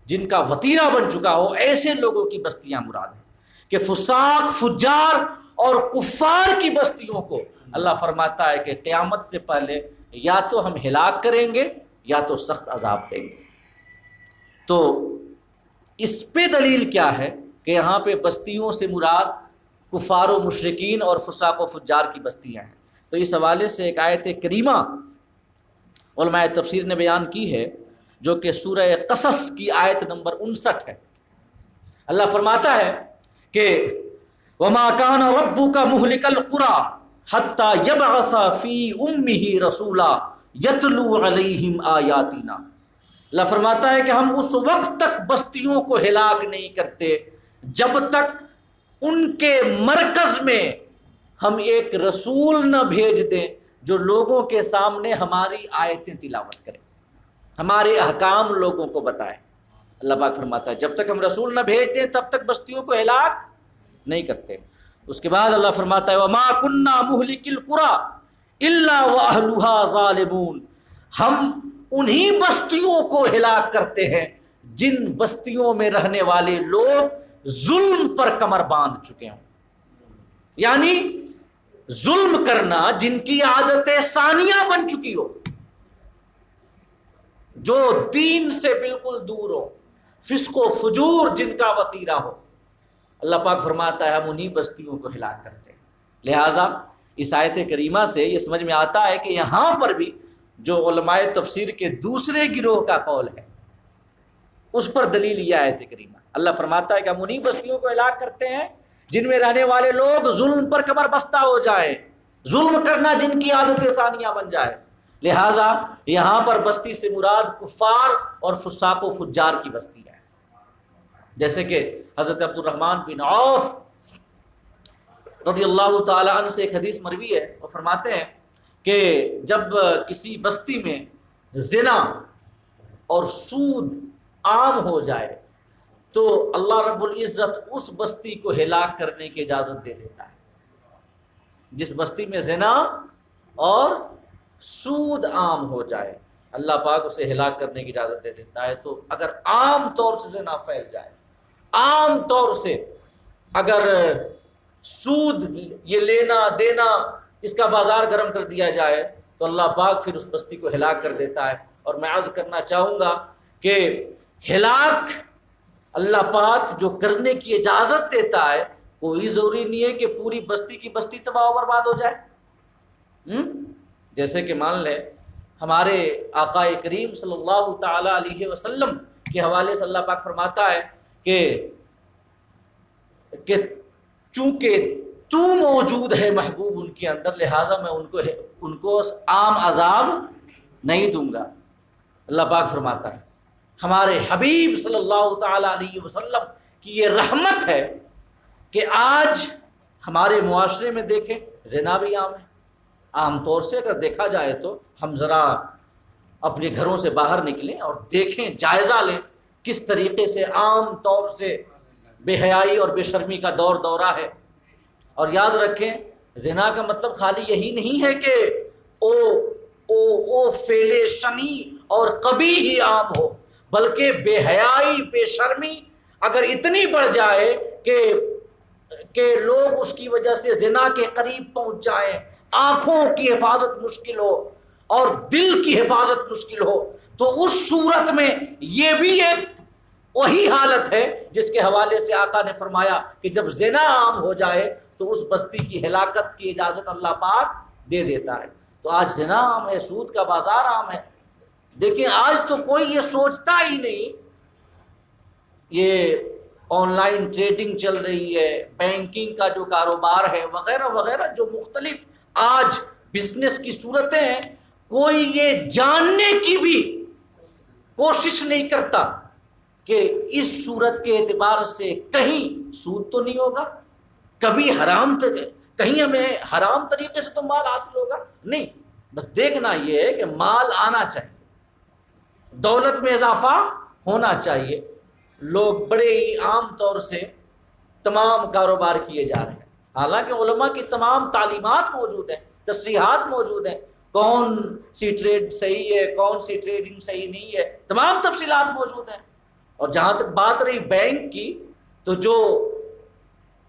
جن کا وتیرہ بن چکا ہو، ایسے لوگوں کی بستیاں مراد ہیں۔ کہ فساق، فجار اور کفار کی بستیوں کو اللہ فرماتا ہے کہ قیامت سے پہلے یا تو ہم ہلاک کریں گے یا تو سخت عذاب دیں گے۔ تو اس پہ دلیل کیا ہے کہ یہاں پہ بستیوں سے مراد کفار و مشرکین اور فساق و فجار کی بستیاں ہیں؟ تو اس حوالے سے ایک آیت کریمہ علماء تفسیر نے بیان کی ہے جو کہ سورہ قصص کی آیت نمبر 59 ہے۔ اللہ فرماتا ہے کہ وَمَا كَانَ رَبُّكَ مُهْلِكَ الْقُرَىٰ حَتَّىٰ يَبْعَثَ فِي أُمِّهِ رَسُولًا يَتْلُو عَلَيْهِمْ آيَاتِنَا۔ اللہ فرماتا ہے کہ ہم اس وقت تک بستیوں کو ہلاک نہیں کرتے جب تک ان کے مرکز میں ہم ایک رسول نہ بھیج دیں جو لوگوں کے سامنے ہماری آیتیں تلاوت کرے۔ ہمارے احکام لوگوں کو بتائیں۔ اللہ پاک فرماتا ہے جب تک ہم رسول نہ بھیج دیں تب تک بستیوں کو ہلاک نہیں کرتے۔ اس کے بعد اللہ فرماتا ہے وَمَا كُنَّا مُهْلِكِ الْقُرَىٰ إِلَّا وَأَهْلُهَا ظَالِمُونَ، ہم انہی بستیوں کو ہلاک کرتے ہیں جن بستیوں میں رہنے والے لوگ ظلم پر کمر باندھ چکے ہوں، یعنی ظلم کرنا جن کی عادت ثانیہ بن چکی ہو، جو دین سے بالکل دور ہو، فسق و فجور جن کا وتیرہ ہو۔ اللہ پاک فرماتا ہے ہم انہی بستیوں کو ہلاک کرتے ہیں۔ لہٰذا اس آیت کریمہ سے یہ سمجھ میں آتا ہے کہ یہاں پر بھی جو علماء تفسیر کے دوسرے گروہ کا قول ہے اس پر دلیل یہ آیت کریمہ۔ اللہ فرماتا ہے کہ ہم انہی بستیوں کو ہلاک کرتے ہیں جن میں رہنے والے لوگ ظلم پر کمر بستہ ہو جائیں، ظلم کرنا جن کی عادت ثانیہ بن جائے۔ لہٰذا یہاں پر بستی سے مراد کفار اور فساق و فجار کی بستی ہے، جیسے کہ حضرت عبد الرحمن بن عوف رضی اللہ تعالی عنہ سے ایک حدیث مروی ہے، وہ فرماتے ہیں کہ جب کسی بستی میں زنا اور سود عام ہو جائے تو اللہ رب العزت اس بستی کو ہلاک کرنے کی اجازت دے دیتا ہے۔ جس بستی میں زنا اور سود عام ہو جائے اللہ پاک اسے ہلاک کرنے کی اجازت دے دیتا ہے۔ تو اگر عام طور سے زنا پھیل جائے، عام طور سے اگر سود یہ لینا دینا اس کا بازار گرم کر دیا جائے تو اللہ پاک پھر اس بستی کو ہلاک کر دیتا ہے۔ اور میں عرض کرنا چاہوں گا کہ ہلاک اللہ پاک جو کرنے کی اجازت دیتا ہے کوئی ضروری نہیں ہے کہ پوری بستی کی بستی تباہ و برباد ہو جائے۔ جیسے کہ مان لیں ہمارے آقا کریم صلی اللہ تعالی علیہ وسلم کے حوالے سے اللہ پاک فرماتا ہے کہ چونکہ تو موجود ہے محبوب ان کے اندر، لہٰذا میں ان کو عام عذاب نہیں دوں گا۔ اللہ پاک فرماتا ہے ہمارے حبیب صلی اللہ تعالی علیہ وسلم کی یہ رحمت ہے کہ آج ہمارے معاشرے میں دیکھیں زنا بھی عام ہے۔ عام طور سے اگر دیکھا جائے تو ہم ذرا اپنے گھروں سے باہر نکلیں اور دیکھیں، جائزہ لیں کس طریقے سے عام طور سے بے حیائی اور بے شرمی کا دور دورہ ہے۔ اور یاد رکھیں زنا کا مطلب خالی یہی نہیں ہے کہ او فعل شنی اور قبیح ہی عام ہو، بلکہ بے حیائی بے شرمی اگر اتنی بڑھ جائے کہ لوگ اس کی وجہ سے زنا کے قریب پہنچ جائیں، آنکھوں کی حفاظت مشکل ہو اور دل کی حفاظت مشکل ہو، تو اس صورت میں یہ بھی ایک وہی حالت ہے جس کے حوالے سے آقا نے فرمایا کہ جب زنا عام ہو جائے تو اس بستی کی ہلاکت کی اجازت اللہ پاک دے دیتا ہے۔ تو آج زنا عام ہے، سود کا بازار عام ہے۔ دیکھیں آج تو کوئی یہ سوچتا ہی نہیں، یہ آن لائن ٹریڈنگ چل رہی ہے، بینکنگ کا جو کاروبار ہے وغیرہ وغیرہ، جو مختلف آج بزنس کی صورتیں ہیں، کوئی یہ جاننے کی بھی کوشش نہیں کرتا کہ اس صورت کے اعتبار سے کہیں سود تو نہیں ہوگا، کبھی کہیں ہمیں حرام طریقے سے تو مال حاصل ہوگا نہیں۔ بس دیکھنا یہ ہے کہ مال آنا چاہیے، دولت میں اضافہ ہونا چاہیے۔ لوگ بڑے ہی عام طور سے تمام کاروبار کیے جا رہے ہیں، حالانکہ علماء کی تمام تعلیمات موجود ہیں، تصریحات موجود ہیں، کون سی ٹریڈ صحیح ہے، کون سی ٹریڈنگ صحیح نہیں ہے، تمام تفصیلات موجود ہیں۔ اور جہاں تک بات رہی بینک کی، تو جو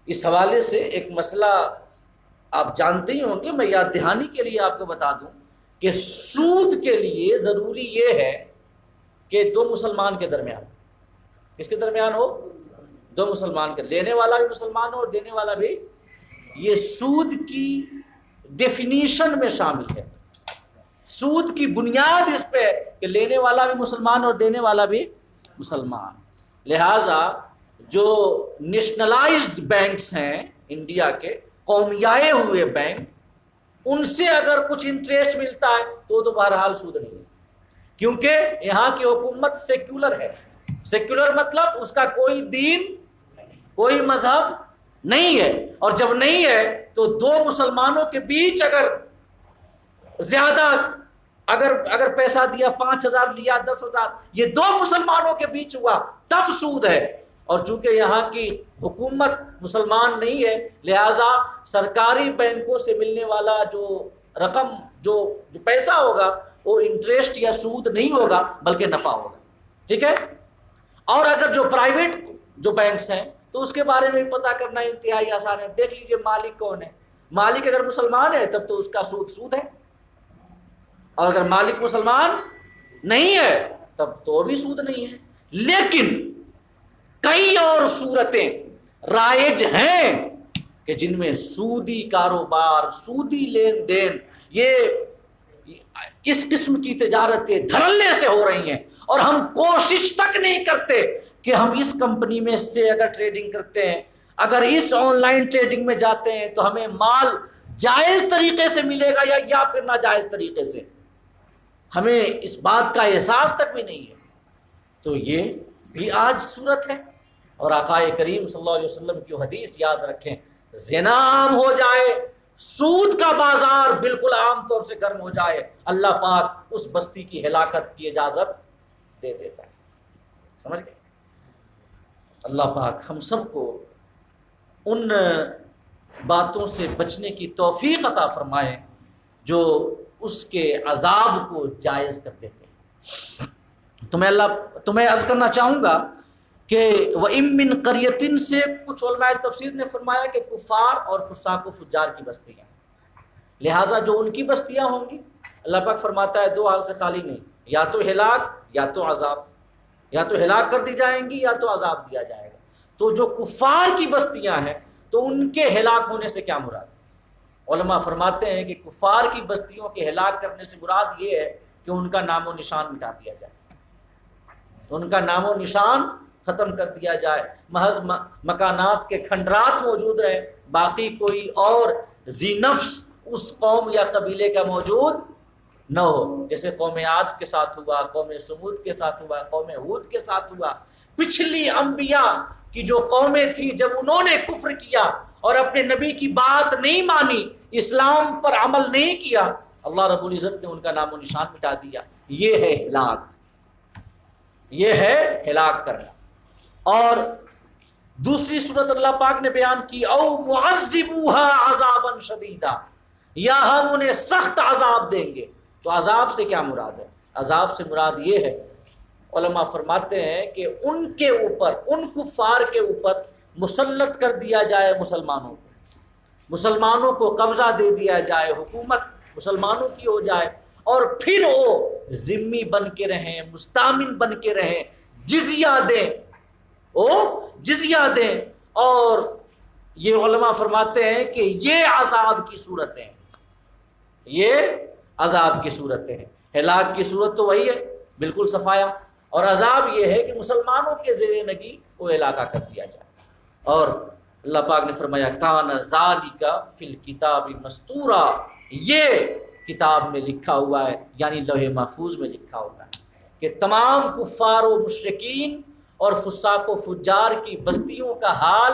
اس حوالے سے ایک مسئلہ آپ جانتے ہی ہوں گے، میں یاد دہانی کے لیے آپ کو بتا دوں کہ سود کے لیے ضروری یہ ہے کہ دو مسلمان کے درمیان، کس کے درمیان ہو؟ دو مسلمان کے، لینے والا بھی مسلمان ہو اور دینے والا بھی۔ یہ سود کی ڈیفینیشن میں شامل ہے، سود کی بنیاد اس پہ کہ لینے والا بھی مسلمان اور دینے والا بھی مسلمان۔ لہٰذا جو نیشنلائزڈ بینکس ہیں انڈیا کے، قومیائے ہوئے بینک، ان سے اگر کچھ انٹریسٹ ملتا ہے تو بہرحال سود نہیں ہے، کیونکہ یہاں کی حکومت سیکولر ہے۔ سیکولر مطلب اس کا کوئی دین کوئی مذہب نہیں ہے، اور جب نہیں ہے تو دو مسلمانوں کے بیچ اگر زیادہ اگر پیسہ دیا 5,000 لیا 10,000، یہ 2 مسلمانوں کے بیچ ہوا تب سود ہے۔ اور چونکہ یہاں کی حکومت مسلمان نہیں ہے، لہذا سرکاری بینکوں سے ملنے والا جو رقم جو پیسہ ہوگا وہ انٹرسٹ یا سود نہیں ہوگا بلکہ نفع ہوگا، ٹھیک ہے۔ اور اگر جو پرائیویٹ جو بینکس ہیں تو اس کے بارے میں بھی پتہ کرنا انتہائی آسان ہے۔ دیکھ لیجئے مالک کون ہے، مالک اگر مسلمان ہے تب تو اس کا سود ہے، اور اگر مالک مسلمان نہیں ہے تب تو بھی سود نہیں ہے۔ لیکن کئی اور صورتیں رائج ہیں کہ جن میں سودی کاروبار، سودی لین دین، یہ اس قسم کی تجارتیں دھڑلے سے ہو رہی ہیں، اور ہم کوشش تک نہیں کرتے کہ ہم اس کمپنی میں سے اگر ٹریڈنگ کرتے ہیں، اگر اس آن لائن ٹریڈنگ میں جاتے ہیں تو ہمیں مال جائز طریقے سے ملے گا یا پھر ناجائز طریقے سے، ہمیں اس بات کا احساس تک بھی نہیں ہے۔ تو یہ بھی آج صورت ہے۔ اور آقا کریم صلی اللہ علیہ وسلم کی حدیث یاد رکھیں، زنا عام ہو جائے، سود کا بازار بالکل عام طور سے گرم ہو جائے، اللہ پاک اس بستی کی ہلاکت کی اجازت دے دیتا ہے۔ سمجھ گئے؟ اللہ پاک ہم سب کو ان باتوں سے بچنے کی توفیق عطا فرمائے جو اس کے عذاب کو جائز کر دیتے ہیں۔ تمہیں عرض کرنا چاہوں گا کہ وَإِن مِّن قَرْيَةٍ سے کچھ علماء تفسیر نے فرمایا کہ کفار اور فساق و فجار کی بستیاں، لہٰذا جو ان کی بستیاں ہوں گی، اللہ پاک فرماتا ہے 2 حال سے خالی نہیں، یا تو ہلاک یا تو عذاب، یا تو ہلاک کر دی جائیں گی یا تو عذاب دیا جائے گا۔ تو جو کفار کی بستیاں ہیں تو ان کے ہلاک ہونے سے کیا مراد ہے؟ علماء فرماتے ہیں کہ کفار کی بستیوں کے ہلاک کرنے سے مراد یہ ہے کہ ان کا نام و نشان مٹا دیا جائے، ان کا نام و نشان ختم کر دیا جائے، محض مکانات کے کھنڈرات موجود رہے، باقی کوئی اور ذی نفس اس قوم یا قبیلے کا موجود نہ ہو، جیسے قوم عاد کے ساتھ ہوا، قوم سمود کے ساتھ ہوا، قوم ہود کے ساتھ ہوا۔ پچھلی انبیاء کی جو قومیں تھیں، جب انہوں نے کفر کیا اور اپنے نبی کی بات نہیں مانی، اسلام پر عمل نہیں کیا، اللہ رب العزت نے ان کا نام و نشان مٹا دیا۔ یہ ہے ہلاک، یہ ہے ہلاک کرنا۔ اور دوسری صورت اللہ پاک نے بیان کی، او معذبوها عذابا شدیدا، یا ہم انہیں سخت عذاب دیں گے۔ تو عذاب سے کیا مراد ہے؟ عذاب سے مراد یہ ہے، علماء فرماتے ہیں کہ ان کے اوپر، ان کفار کے اوپر مسلط کر دیا جائے مسلمانوں کو قبضہ دے دیا جائے، حکومت مسلمانوں کی ہو جائے، اور پھر وہ ذمہ بن کے رہیں، مستامن بن کے رہیں، جزیہ دیں، اور یہ علماء فرماتے ہیں کہ یہ عذاب کی صورتیں ہیں، یہ عذاب کی صورتیں ہیں۔ ہلاک کی صورت تو وہی ہے، بالکل صفایا، اور عذاب یہ ہے کہ مسلمانوں کے زیر نگی وہ علاقہ کر دیا جائے۔ اور اللہ پاک نے فرمایا کان ذالک فی الکتاب مستورا، یہ کتاب میں لکھا ہوا ہے، یعنی لوح محفوظ میں لکھا ہوا ہے کہ تمام کفار و مشرکین اور فساق و فجار کی بستیوں کا حال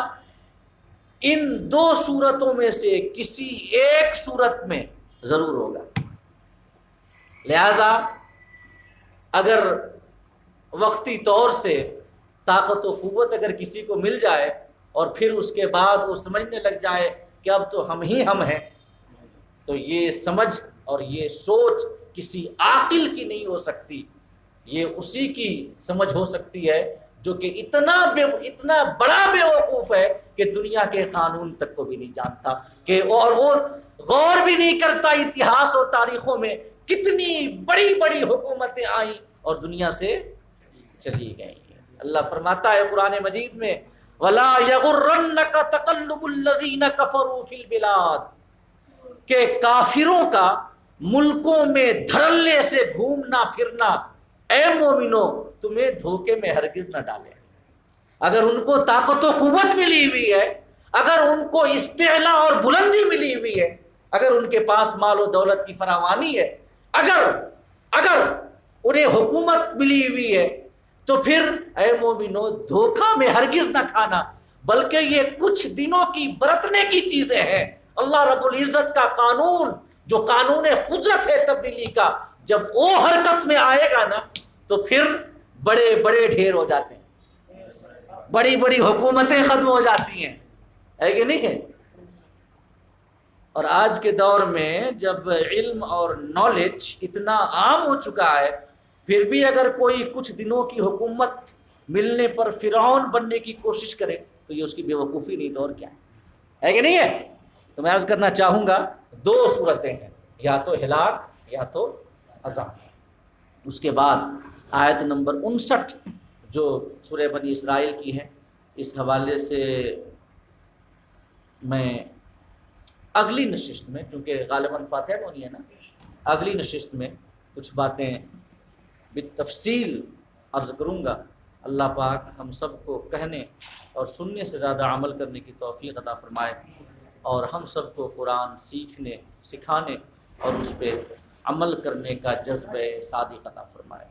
ان 2 صورتوں میں سے کسی ایک صورت میں ضرور ہوگا۔ لہذا اگر وقتی طور سے طاقت و قوت اگر کسی کو مل جائے اور پھر اس کے بعد وہ سمجھنے لگ جائے کہ اب تو ہم ہی ہم ہیں، تو یہ سمجھ اور یہ سوچ کسی عاقل کی نہیں ہو سکتی، یہ اسی کی سمجھ ہو سکتی ہے جو کہ اتنا بڑا بیوقوف ہے کہ دنیا کے قانون تک کو بھی نہیں جانتا، کہ اور وہ غور بھی نہیں کرتا اتہاس اور تاریخوں میں کتنی بڑی بڑی حکومتیں آئیں اور دنیا سے چلی گئیں۔ اللہ فرماتا ہے قرآن مجید میں وَلَا يَغُرَّنَّكَ تَقَلُّبُ الَّذِينَ كَفَرُوا فِي الْبِلَادِ، کہ کافروں کا ملکوں میں دھڑلے سے گھومنا پھرنا اے مومنو تمہیں دھوکے میں ہرگز نہ ڈالے۔ اگر ان کو طاقت و قوت ملی ہوئی ہے، اگر ان کو استعلا اور بلندی ملی ہوئی ہے، اگر ان کے پاس مال و دولت کی فراوانی ہے، اگر انہیں حکومت ملی ہوئی ہے، تو پھر اے مومنو دھوکہ میں ہرگز نہ کھانا، بلکہ یہ کچھ دنوں کی برتنے کی چیزیں ہیں۔ اللہ رب العزت کا قانون جو قانون قدرت ہے تبدیلی کا، جب وہ حرکت میں آئے گا نا تو پھر بڑے بڑے ڈھیر ہو جاتے ہیں، بڑی بڑی حکومتیں ختم ہو جاتی ہیں، ہے کہ نہیں ہے؟ اور آج کے دور میں جب علم اور نالج اتنا عام ہو چکا ہے، پھر بھی اگر کوئی کچھ دنوں کی حکومت ملنے پر فرعون بننے کی کوشش کرے تو یہ اس کی بیوقوفی نہیں تو اور کیا ہے کہ نہیں ہے؟ تو میں عرض کرنا چاہوں گا دو صورتیں ہیں، یا تو ہلاک یا تو عذاب۔ اس کے بعد آیت نمبر 59 جو سورہ بنی اسرائیل کی ہے، اس حوالے سے میں اگلی نشست میں، چونکہ غالباً فاتحہ کو نہیں ہے نا، اگلی نشست میں کچھ باتیں بالتفصیل عرض کروں گا۔ اللہ پاک ہم سب کو کہنے اور سننے سے زیادہ عمل کرنے کی توفیق عطا فرمائے، اور ہم سب کو قرآن سیکھنے، سکھانے اور اس پہ عمل کرنے کا جذبہ صادق عطا فرمائے۔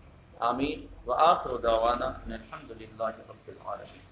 آمین وآخر دعوانا ان الحمد للہ رب العالمین۔